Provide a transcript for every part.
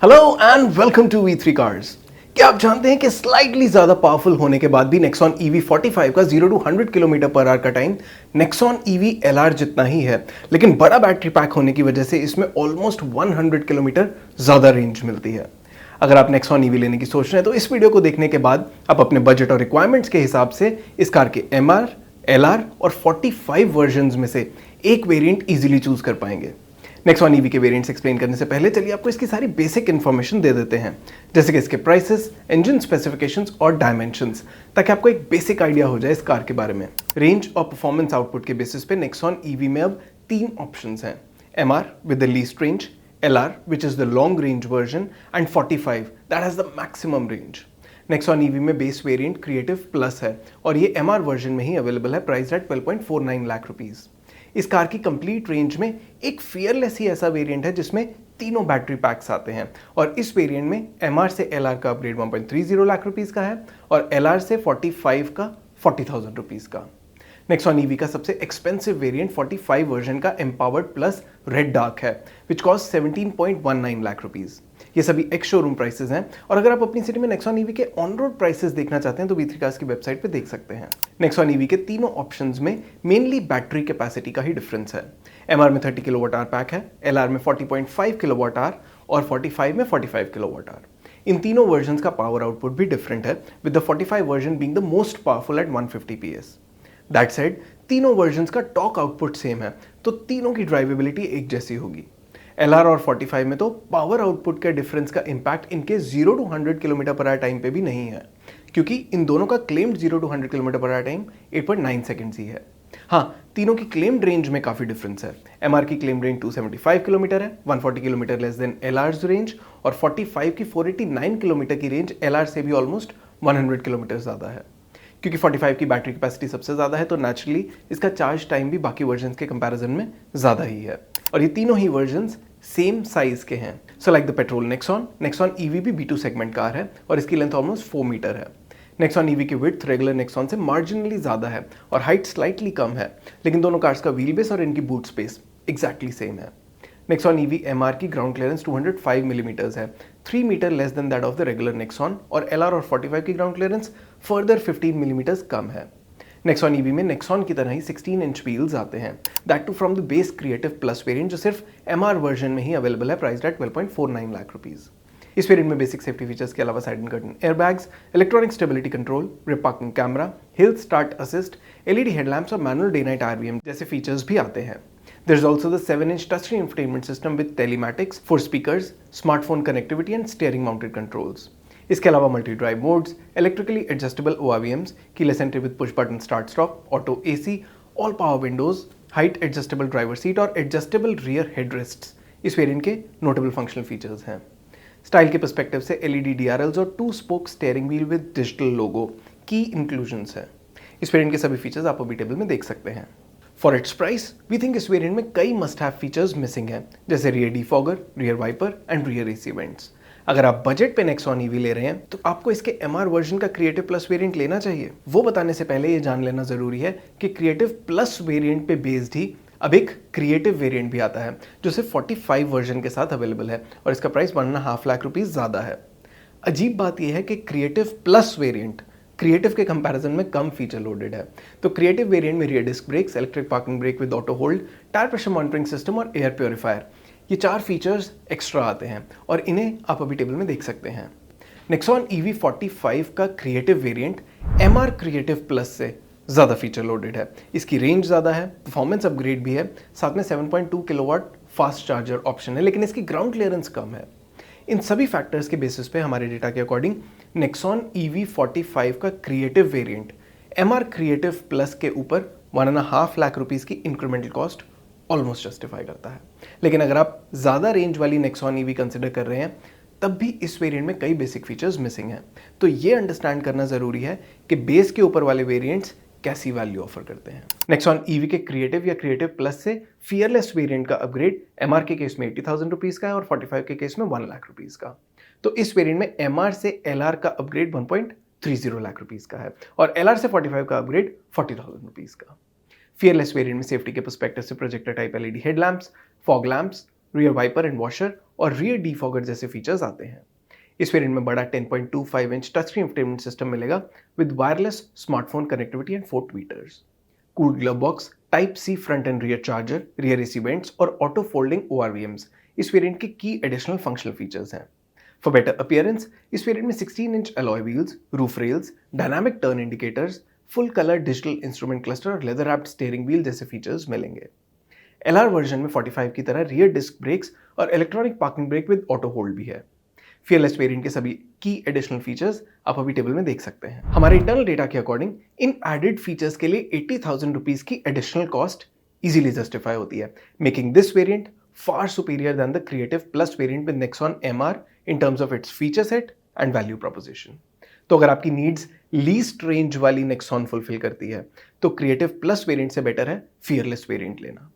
Hello and welcome to वी3 cars. क्या आप जानते हैं कि स्लाइटली ज्यादा पावरफुल होने के बाद भी नेक्सॉन EV45 का 0 to 100 किलोमीटर पर आवर का टाइम नेक्सॉन EV LR जितना ही है, लेकिन बड़ा बैटरी पैक होने की वजह से इसमें ऑलमोस्ट 100 किलोमीटर ज्यादा रेंज मिलती है। अगर आप नेक्सॉन EV लेने की सोच रहे हैं तो इस वीडियो को देखने के बाद आप अपने बजट और रिक्वायरमेंट्स के हिसाब से इस कार के MR, LR और 45 वर्जन में से एक वेरिएंट इजीली चूज कर पाएंगे। नेक्सॉन EV के वेरिएंट्स एक्सप्लेन करने से पहले चलिए आपको इसकी सारी बेसिक इन्फॉर्मेशन दे देते हैं, जैसे कि इसके प्राइसेस, इंजन स्पेसिफिकेशंस और डायमेंशंस, ताकि आपको एक बेसिक आइडिया हो जाए इस कार के बारे में। रेंज और परफॉर्मेंस आउटपुट के बेसिस पे नेक्सॉन EV में अब 3 ऑप्शंस हैं: MR with the least range, LR which is the long range version and 45 that has the maximum range. Nexon EV में बेस वेरिएंट क्रिएटिव प्लस है और ये MR वर्जन में ही अवेलेबल है, प्राइस एट 12.49 लाख रुपीज। इस car की complete range में एक फियरलेस ही ऐसा वेरिएंट है जिसमें तीनों बैटरी पैक्स आते हैं और इस वेरिएंट में MR से LR का अपग्रेड 1.30 लाख रुपीस का है और LR से 45 का 40,000 रुपीस का। नेक्सॉन EV का सबसे एक्सपेंसिव वेरिएंट 45 वर्जन का एम्पावर्ड प्लस रेड डार्क है, विच कॉस्ट 17.19 लाख रुपीस। ये सभी एक्स शोरूम प्राइसेस हैं और अगर आप अपनी सिटी में नेक्सॉन EV के ऑन रोड प्राइसेस देखना चाहते हैं तो V3 कार्स की वेबसाइट पे देख सकते हैं। नेक्सॉन EV के तीनों ऑप्शंस में मेनली बैटरी कैपेसिटी का ही डिफरेंस है। MR में 30 किलोवाट आवर पैक है, LR में 40.5 किलोवाट आवर और 45 में 45 किलोवाट आवर। इन तीनों वर्जन का पावर आउटपुट भी डिफरेंट है, with the 45 version being the most powerful at 150 PS। That said, तीनों वर्जन का टॉर्क आउटपुट सेम है, तो तीनों की ड्राइवेबिलिटी एक जैसी होगी। LR और 45 में तो पावर आउटपुट के डिफरेंस का इंपैक्ट इनके 0 to 100 kilometre per hour time पे भी नहीं है, क्योंकि इन दोनों का claimed 0 to 100 kilometre per hour time 8.9 seconds ही है। हाँ, तीनों की क्लेम्ड रेंज में काफी डिफरेंस है। MR की क्लेम्ड रेंज 275 किलोमीटर है, 140 kilometre less than LR's range, और 45 की 489 किलोमीटर की रेंज LR से भी ऑलमोस्ट 100 किलोमीटर ज्यादा है। क्योंकि 45 की बैटरी कैपेसिटी सबसे ज्यादा है तो नेचुरली इसका चार्ज टाइम भी बाकी वर्जन के कंपैरिजन में ज्यादा ही है और ये तीनों ही वर्जन सेम साइज के हैं। So like the petrol Nexon EV भी B2 सेगमेंट कार है और इसकी लेंथ ऑलमोस्ट 4 मीटर है। नेक्सॉन EV की विड्थ रेगुलर नेक्सॉन से मार्जिनली ज्यादा है और हाइट स्लाइटली कम है, लेकिन दोनों कार्स का व्हील बेस और इनकी बूट स्पेस एग्जैक्टली सेम है। नेक्सॉन EV MR की ग्राउंड क्लियरेंस 205 मिलीमीटर्स है, 3 metre less than that of the regular Nexon, और LR और 45 की ग्राउंड क्लियरेंस फर्दर 15 मिलीमीटर्स कम है। नेक्सॉन EV में नेक्सॉन की तरह ही 16 इंच व्हील्स आते हैं, that too from the base creative plus variant जो सिर्फ MR वर्जन में ही अवेलेबल है, प्राइस्ड एट 12.49 लाख रुपीस। इस वेरिएंट में बेसिक सेफ्टी फीचर्स के अलावा side and curtain airbags, electronic stability control, rear parking camera, hill start assist, LED headlamps और मैनुअल डे नाइट RVM जैसे फीचर्स भी आते हैं। There is also the 7-inch touchscreen infotainment system with telematics, 4 speakers, smartphone connectivity and steering mounted controls. इसके अलावा multi drive modes, electrically adjustable ORVMs, keyless entry with push button start stop, auto AC, all power windows, height adjustable driver seat और adjustable rear headrests इस variant के notable functional features हैं। Style के perspective से LED DRLs और 2 spoke steering wheel with digital logo की inclusions है। इस वेरिएंट के सभी फीचर्स आप अभी टेबल में देख सकते हैं। For its price we think इस वेरिएंट में कई मस्ट हैव फीचर्स मिसिंग हैं, जैसे rear defogger, rear wiper and rear AC vents. अगर आप बजट पे नेक्सॉन EV ले रहे हैं तो आपको इसके MR वर्जन का क्रिएटिव प्लस वेरिएंट लेना चाहिए। वो बताने से पहले ये जान लेना जरूरी है कि क्रिएटिव प्लस वेरिएंट पे बेस्ड ही अब एक क्रिएटिव वेरिएंट भी आता है जो सिर्फ 45 वर्जन के साथ अवेलेबल है और इसका प्राइस 1.5 लाख रुपीस ज्यादा है। अजीब बात यह है कि क्रिएटिव प्लस वेरिएंट क्रिएटिव के कंपैरिजन में कम फीचर लोडेड है। तो क्रिएटिव वेरिएंट में rear disc brakes, electric parking brake with auto hold, tyre pressure monitoring system और एयर प्योरीफायर, ये 4 फीचर्स एक्स्ट्रा आते हैं और इन्हें आप अभी टेबल में देख सकते हैं। नेक्सॉन EV45 का creative variant MR creative plus से ज्यादा फीचर लोडेड है। इसकी रेंज ज्यादा है, परफॉर्मेंस अपग्रेड भी है, साथ में 7.2 किलोवाट फास्ट चार्जर ऑप्शन है, लेकिन इसकी ग्राउंड क्लियरेंस कम है। इन सभी फैक्टर्स के बेसिस पे हमारे डेटा के अकॉर्डिंग नेक्सॉन EV45 का creative variant MR creative plus के ऊपर 1.5 लाख रुपीस की इंक्रीमेंटल कॉस्ट ऑलमोस्ट जस्टिफाई करता है। लेकिन अगर आप ज्यादा रेंज वाली नेक्सॉन EV कंसिडर कर रहे हैं तब भी इस वेरिएंट में कई बेसिक फीचर्स मिसिंग हैं, तो ये अंडरस्टैंड करना जरूरी है कि बेस के ऊपर वाले वेरिएंट्स कैसी वैल्यू ऑफर करते हैं। नेक्सॉन EV के क्रिएटिव या क्रिएटिव प्लस से फियरलेस वेरिएंट का अपग्रेड MR के केस में 80,000 रुपीज का है और 45 के केस में 1 लाख रुपीज का। तो इस वेरिएंट में MR से LR का अपग्रेड 1.30 लाख रुपीज का है और LR से 45 का अपग्रेड 40,000 रुपीज का। फियरलेस वेरिएंट में सेफ्टी के पर्सपेक्टिव से projector type LED headlamps, fog lamps, rear wiper and washer और रियर डिफॉगर जैसे फीचर्स आते हैं। इस वेरिएंट में बड़ा 10.25 inch touch screen infotainment system मिलेगा with wireless smartphone connectivity and 4 tweeters, cooled glove box, type C front and rear charger, rear AC vents और auto folding ORVMs इस वेरिएंट के की एडिशनल फंक्शनल फीचर्स हैं। For better appearance इस variant में 16 inch alloy wheels, roof rails, dynamic turn indicators, full colour digital instrument cluster और leather wrapped steering wheel जैसे features मिलेंगे। LR वर्जन में 45 की तरह रियर डिस्क ब्रेक्स और electronic parking brake with auto hold भी है। फियरलेस वेरिएंट के सभी की एडिशनल फीचर्स आप अभी टेबल में देख सकते हैं। हमारे इंटरनल डेटा के अकॉर्डिंग इन एडेड फीचर्स के लिए 80,000 रुपीज की एडिशनल कॉस्ट इजीली जस्टिफाई होती है, making this variant far superior than the Creative Plus variant with Nexon MR in terms of its feature set and value proposition. तो अगर आपकी needs least range वाली Nexon fulfil करती है तो creative plus variant से बेटर है fearless variant लेना।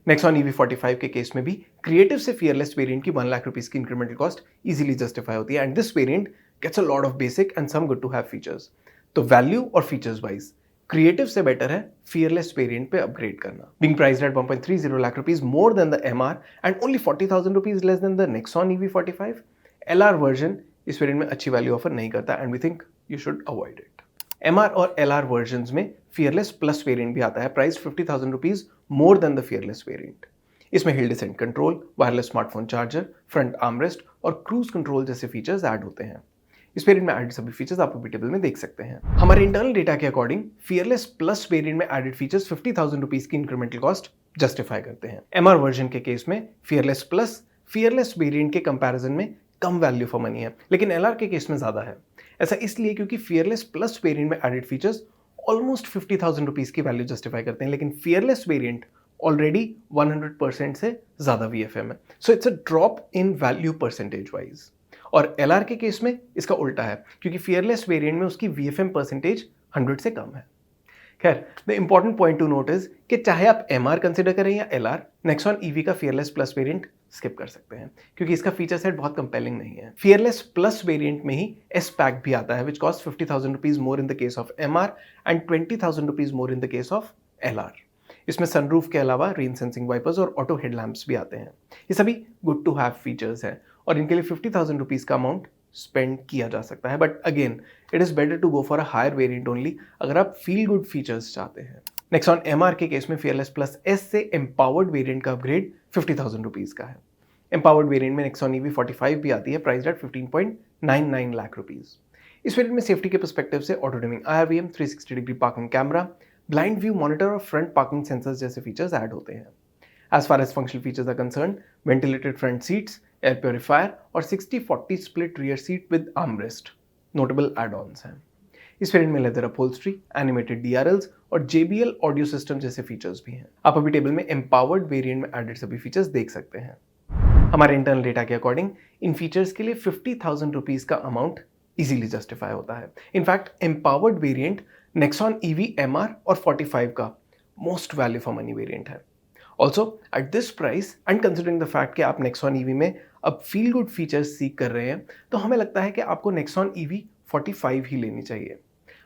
Nexon EV45 के केस में भी क्रिएटिव से फियरलेस वेरिएंट की 1 लाख रुपीस की इंक्रीमेंटल कॉस्ट इजीली जस्टिफाई होती है and this variant gets a lot of basic and some good to have features. तो वैल्यू और फीचर्स वाइज क्रिएटिव से बेटर है फियरलेस वेरिएंट पे अपग्रेड करना। Being priced at 1.30 lakh rupees more than the MR and only 40,000 rupees less than the Nexon EV45, LR version इस variant में अच्छी value offer नहीं करता and we think you should avoid it. MR और LR versions में fearless plus variant भी आता है, price 50,000 rupees more than the fearless variant. इसमें hill descent control, wireless smartphone charger, front armrest और क्रूज कंट्रोल जैसे फीचर्स ऐड होते हैं। इस वेरिएंट में एडेड सभी फीचर्स आप अभी टेबल में देख सकते हैं। हमारे इंटरनल डेटा के अकॉर्डिंग फियरलेस प्लस वेरिएंट में एडेड फीचर्स 50,000 रुपीज की इंक्रीमेंटल कॉस्ट जस्टिफाई करते हैं। MR वर्जन के केस में फियरलेस प्लस फियरलेस वेरिएंट के कंपैरिजन में कम वैल्यू फॉर मनी है, लेकिन LR के केस में ज्यादा है। ऐसा इसलिए क्योंकि फियरलेस प्लस वेरिएंट में एडेड फीचर्स ऑलमोस्ट 50,000 रुपीज की वैल्यू जस्टिफाई करते हैं, लेकिन फियरलेस वेरिएंट ऑलरेडी 100% से ज्यादा VFM है, so it's a drop in value percentage wise. और LR के केस में इसका उल्टा है क्योंकि फियरलेस वेरिएंट में उसकी VFM परसेंटेज 100 से कम है। खैर, the important point two note is कि चाहे आप MR कंसिडर करें या LR, Nexon EV का फियरलेस प्लस वेरिएंट स्किप कर सकते हैं क्योंकि इसका फीचर सेट बहुत कंपेलिंग नहीं है। फियरलेस प्लस वेरिएंट में ही S पैक भी आता है which cost 50,000 rupees more in the case of MR and 20,000 rupees more in the case of LR। इसमें सनरूफ के अलावा रेन सेंसिंग वाइपर्स और ऑटो हेडलैम्प्स भी आते हैं। ये सभी गुड टू हैव फीचर्स हैं और इनके लिए 50,000 रुपीज का अमाउंट स्पेंड किया जा सकता है, but again it is better to go for a higher variant only अगर आप फील गुड फीचर्स चाहते हैं। Nexon MR के केस में फियरलेस प्लस S से एम्पावर्ड वेरिएंट का अपग्रेड 50,000 रुपीज का है। एम्पावर्ड वेरिएंट में Nexon EV45 भी आती है, प्राइस एट 15.99 लाख रुपीज। इस वेरिएंट में सेफ्टी के पर्सपेक्टिव से auto dimming IRVM, 360 degree parking camera, blind view monitor और फ्रंट पार्किंग सेंसर्स जैसे फीचर्स ऐड होते हैं। As far as functional features are concerned, ventilated front seats, air purifier और 60-40 split rear seat with armrest notable add-ons हैं। इस variant में leather upholstery, animated DRLs और JBL audio system जैसे features भी हैं। आप अभी टेबल में एम्पावर्ड वेरिएंट में एडेड सभी फीचर्स देख सकते हैं। हमारे इंटरनल डेटा के अकॉर्डिंग इन फीचर्स के लिए 50,000 रुपीज का अमाउंट इजीली जस्टिफाई होता है। In fact empowered variant Nexon EV MR और 45 का most value for money variant है। Also at this price and considering the fact कि आप Nexon EV में अब फील गुड फीचर्स सीख कर रहे हैं, तो हमें लगता है कि आपको Nexon EV45 ही लेनी चाहिए।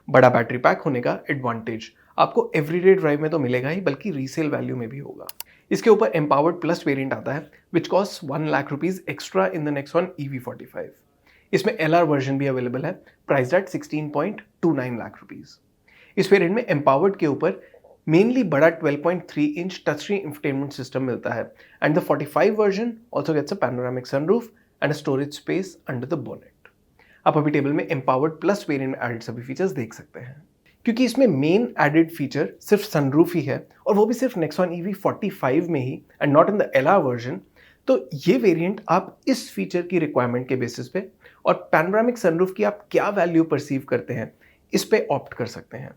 बड़ा बैटरी पैक होने का एडवांटेज आपको एवरीडे ड्राइव में तो मिलेगा ही, बल्कि रीसेल वैल्यू में भी होगा। इसके ऊपर एम्पावर्ड प्लस वेरिएंट आता है which cost 1 lakh rupees extra in the Nexon EV45। इसमें LR वर्जन भी अवेलेबल है, प्राइस एट 16.29 लाख रुपीज। इस वेरिएंट में एम्पावर्ड के ऊपर मेनली बड़ा 12.3 inch touch screen infotainment system मिलता है and the 45 version also gets a panoramic sunroof and a storage space under the bonnet. आप अभी टेबल में एम्पावर्ड प्लस वेरिएंट में एडेड सभी फीचर्स देख सकते हैं। क्योंकि इसमें मेन एडेड फीचर सिर्फ सनरूफ ही है और वो भी सिर्फ Nexon EV45 में ही and not in the LR version, तो ये वेरिएंट आप इस फीचर की रिक्वायरमेंट के बेसिस पे और पैनोरामिक सनरूफ की आप क्या वैल्यू परसीव करते हैं इस पे ऑप्ट कर सकते हैं।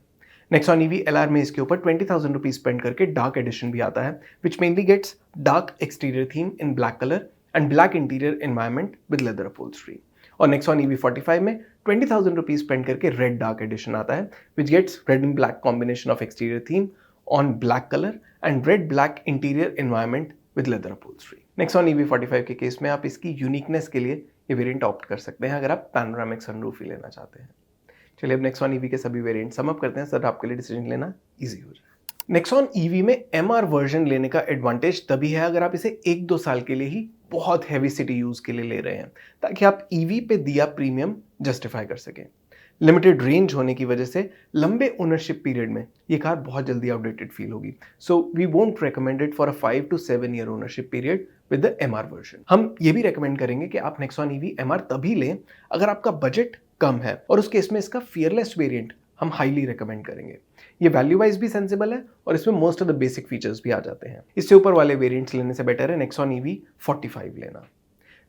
Nexon EV LR में इसके ऊपर 20,000 रुपीज स्पेंड करके डार्क एडिशन भी आता है which mainly gets dark exterior theme in black colour and black interior environment with leather upholstery. और Nexon EV45 में 20,000 रुपीज स्पेंड करके रेड डार्क एडिशन आता है which gets red and black combination of exterior theme on black colour and red black interior environment with leather upholstery. Nexon EV45 के case में आप इसकी uniqueness के लिए ये वेरिएंट ऑप्ट कर सकते हैं अगर आप पैनोरामिक सनरूफ ही लेना चाहते हैं। चलिए अब Nexon EV के सभी वेरिएंट सम अप करते हैं सर आपके लिए डिसीजन लेना इजी हो जाए। Nexon EV में MR वर्जन लेने का एडवांटेज तभी है अगर आप इसे 1-2 साल के लिए ही बहुत हैवी सिटी यूज के लिए ले रहे हैं ताकि आप ईवी पे दिया प्रीमियम जस्टिफाई कर सकें। लिमिटेड रेंज होने की वजह से लंबे ओनरशिप पीरियड में ये कार बहुत जल्दी आउटडेटेड फील होगी, so we won't recommend it for a 5 to 7 year ownership period with the MR version. हम ये भी रेकमेंड करेंगे कि आप नेक्सॉन ईवी एमआर तभी लें अगर आपका बजट कम है, और उस केस में इसका फियरलेस वेरिएंट हम हाईली रेकमेंड करेंगे। ये वैल्यू वाइज भी सेंसिबल है और इसमें most of the basic features भी आ जाते हैं। इससे ऊपर वाले वेरिएंट्स लेने से बेटर है नेक्सॉन ईवी 45 लेना।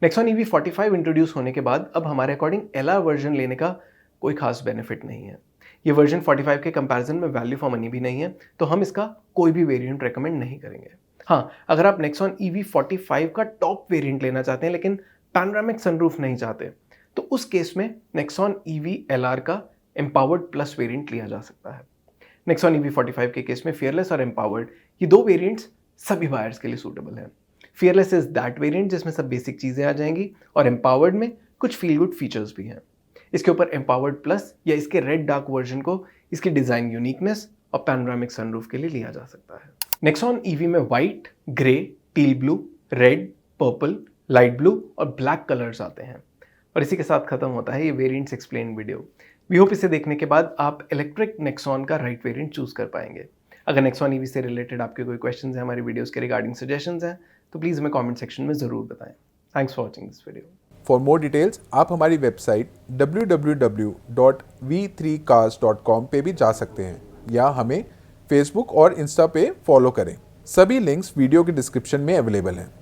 नेक्सॉन ईवी 45 इंट्रोड्यूस होने के बाद अब हमारे अकॉर्डिंग एलआर वर्जन लेने का कोई खास बेनिफिट नहीं है। ये वर्जन 45 के कंपैरिजन में वैल्यू फॉर मनी भी नहीं है, तो हम इसका कोई भी वेरिएंट रेकमेंड नहीं करेंगे। हाँ, अगर आप नेक्सॉन ईवी 45 का टॉप वेरिएंट लेना चाहते हैं लेकिन पैनोरामिक सनरूफ नहीं चाहते, तो उस केस में नेक्सॉन ईवी एलआर का एम्पावर्ड प्लस वेरिएंट लिया जा सकता है। नेक्सॉन ईवी 45 के केस में फियरलेस और एम्पावर्ड ये दो वेरिएंट्स सभी बायर्स के लिए सूटेबल हैं। फियरलेस इज दैट वेरिएंट जिसमें सब बेसिक चीज़ें आ जाएंगी और एम्पावर्ड में कुछ फील गुड फीचर्स भी हैं। इसके ऊपर एम्पावर्ड प्लस या इसके रेड डार्क वर्जन को इसकी डिज़ाइन यूनिकनेस और पैनोरामिक सनरूफ के लिए लिया जा सकता है। नेक्सॉन ईवी में white, grey, teal blue, red, purple, light blue और ब्लैक कलर्स आते हैं। और इसी के साथ खत्म होता है ये variants explain video. We hope इसे देखने के बाद आप इलेक्ट्रिक नेक्सॉन का राइट वेरिएंट चूज कर पाएंगे। अगर नेक्सॉन ईवी से रिलेटेड आपके कोई क्वेश्चंस हैं, हमारी वीडियोस के रिगार्डिंग सजेशंस हैं, तो प्लीज़ हमें कमेंट सेक्शन में ज़रूर बताएं। Thanks for watching this video. For more details आप हमारी वेबसाइट www.v3cars.com पे भी जा सकते हैं या हमें फेसबुक और इंस्टा पे फॉलो करें। सभी लिंक्स वीडियो के डिस्क्रिप्शन में अवेलेबल हैं।